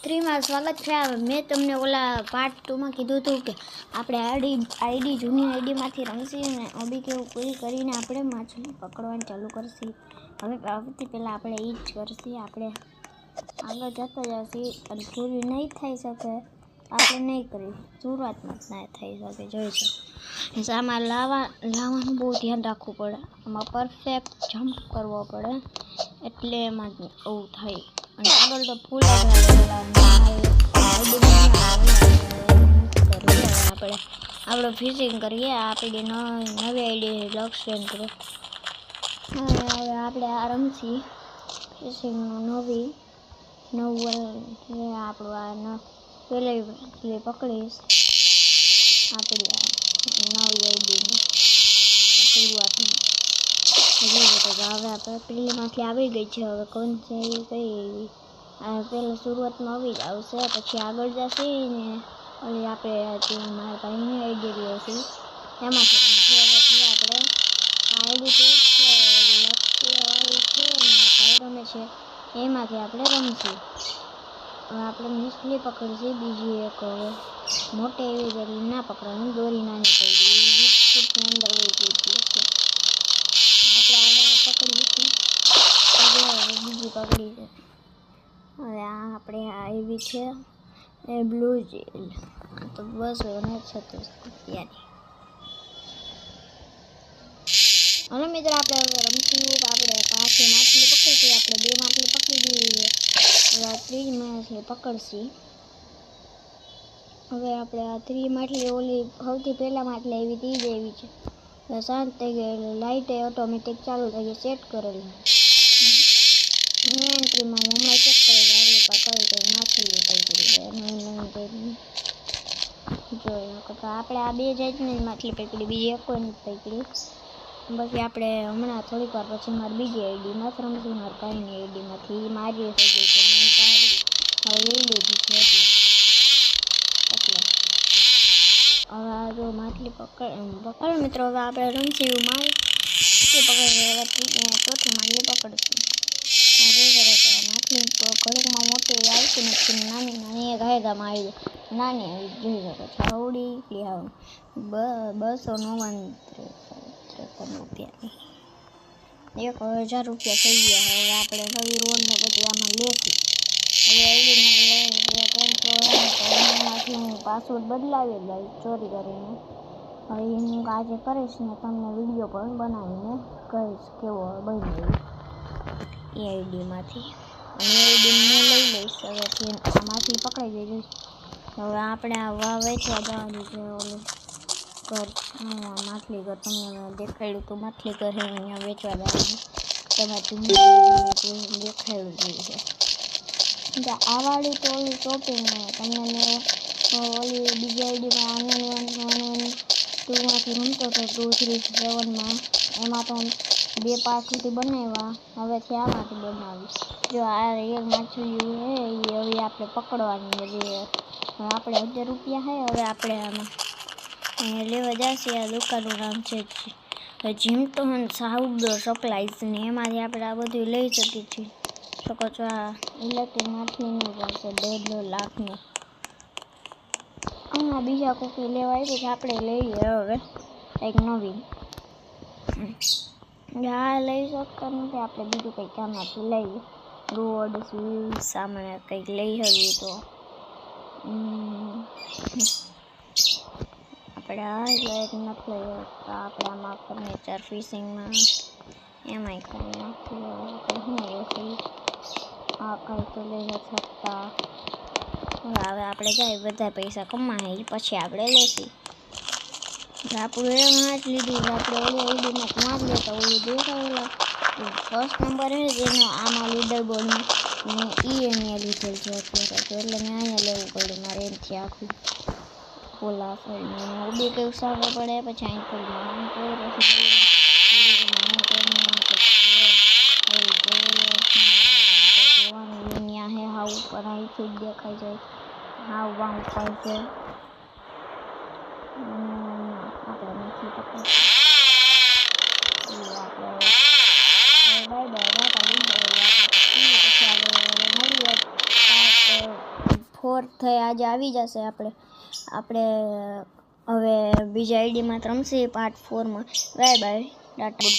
3 માં સ્વાગત છે। મેં તમને ઓલા પાર્ટ 2 માં કીધું હતું કે આપણે આઈડી જૂની આઈડીમાંથી રમશી અને અભી કેવું પૂરી કરીને આપણે માછલી પકડવાનું ચાલુ કરશી। હવે સૌથી પહેલાં આપણે એ જ કરશી, આપણે આગળ જતા જશી અને પૂરી નહીં થઈ શકે આપણે નહીં કરી, શરૂઆતમાં જ ના થઈ શકે, જોઈ શકો। આમાં લાવવાનું બહુ ધ્યાન રાખવું પડે, આમાં પરફેક્ટ જમ્પ કરવો પડે, એટલે એમાં એવું થાય। અને આગળ તો ફૂલ આપણે ફિશિંગ કરીએ, આપણી નવી આઈડી લક્ષણ કરો। હવે આપણે આ રમશી ફિશિંગનું નવું આપણું આ પેલી પકડીશ આપણી નવી આઈડીની શરૂઆતમાં। હવે આપણે પેલીમાંથી આવી ગઈ છે, હવે કોણ છે એ કઈ એવી પહેલાં શરૂઆતમાં આવી જ આવશે, પછી આગળ જશે ને ઓલી આપણે મારા ભાઈની આઈડી લેશું એમાંથી આપણે આઈડી છે એમાંથી આપણે રમશું। હવે આપણે માછલી પકડશે, બીજી એક મોટી એવી દોરી ના પકડવાની, દોરી નાની પડી અંદર વહી ગઈ છે આપણે આ પકડીશું, બીજી પકડી છે। હવે આ આપણે આ એવી છે એ બ્લુ જેલ તો બસ ને છે તો ત્યાંની। હવે મિત્રો આપણે હવે રમશું, આપણે પાછી માછલી પકડીશું, આપણે 2 માછલી પકડી દીધી છે, હવે આ 3 માછલી પકડશી। હવે આપણે આ 3 માછલી ઓલી સૌથી પહેલાં માછલી આવી હતી જ એવી છે, શાંત થઈ ગઈ એટલે લાઇટ ઓટોમેટિક ચાલુ થઈ ગઈ, સેટ કરેલી એન્ટ્રીમાં હમણાં ચેક કરેલી આપણી પાસે માછલી પકડી છે નવી જોઈ શકો તો આપણે આ 2 જાતની માછલી પકડી, બીજી એક કોઈ નથી પકડી। પછી આપણે હમણાં થોડીક વાર પછી મારી બીજી આઈડીમાં રમશું, મારા ભાઈની આઈડીમાંથી મારી થઈ ગઈ છે, હવે લઈ લીધી છે એટલે હવે આ જો માછલી પકડ મિત્રો, હવે આપણે રમશું માછલી પકડ, ચોથી માછલી પકડશું। માછલી ઘડીકમાં મોટી આવતી નથી, નાની એક હાયદામાં આવી નાની આવી જોઈ શકો છો, આવડી 239 રૂપિયાની 1000 રૂપિયા થઈ ગયા। હવે આપણે નવી રોડ ને બધી આમાં લેશું, હવે આઈડીમાંથી હું પાસવર્ડ બદલાવી લઈશ ચોરી કરીને, હવે હું આજે કરીશ ને તમને વિડીયો પણ બનાવીને કહીશ કેવો બન્યો એ આઈડીમાંથી, અને આઈડી હું લઈ લઈશ। હવે આ માછલી પકડાઈ ગઈ, હવે આપણે આ વેચવા જવાનું છે ઓલું ઘર, માછલી ઘર તમને દેખાડ્યું તો માછલી ઘર અહીંયા વેચવા જવાનું, તમે દેખાડ્યું જોઈએ છે। આ વાળી તો ઓલી શોપિંગ તમને ઓલી બીજી આઈડીમાં 2માંથી રમતો હતો 237માં, એમાં તો 2 પાર્ટ સુધી બનાવ્યા, હવેથી આમાંથી બનાવીશ। જો આ એક માછલી છે એ હવે આપણે પકડવાની બધી, આપણે 1000 રૂપિયા છે, હવે આપણે આમાં લેવા જશે। આ દુકાનનું નામ છે જીમટોન આઉટડોર સપ્લાયઝ ને એમાંથી આપણે આ બધું લઈ શકીએ છીએ, શકો છો। આ ઇલેક્ટ્રિક માછલીનું છે 1.5 લાખનું, આ બીજા કોકી લેવા આવી છે, આપણે લઈએ હવે કંઈક નવી, આ લઈ શકતા નથી આપણે, બીજું કંઈક આમાંથી લઈએ, રોડ સ્વીલ સામે કંઈક લઈ શકીએ તો આપણે આ એક નથી લઈ શકતા, આપણે આમાં ફર્નિચર ફિશિંગમાં એમાંય કરી નાખીએ, શું લેશું આ કંઈ તો લઈ નથી શકતા। હવે આપણે જાય બધા પૈસા કમાઈએ પછી આપણે લેશું, આપણું એ વાંચ લીધું, આપણે ઓલી આઈડીમાં વાંચ લેતા ઓલું દેખાયેલા ફર્સ્ટ નંબર છે જેનો આમાં લીડર બોર્ડમાં અહીંયા લીધેલ છે અત્યારે તો, એટલે મેં અહીંયા લેવું પડ્યું મારે એમથી આખું ઓલા સાઈડમાં ઉભી કંઈક સામે પડે, પછી અહીં થોડું માન પડે, પછી જોવાનું દુનિયા હે હા ઉપર અહીંથી જ દેખાય જાય, હા વાં ઉપર છે આપણે નથી પકડતા, આપણે બાય બાય ટાટા પછી આપણે મળીએ થઈ આજે આવી જશે. આપણે હવે બીજા આઈડીમાં રમશે પાર્ટ 4માં. Bye bye Tata.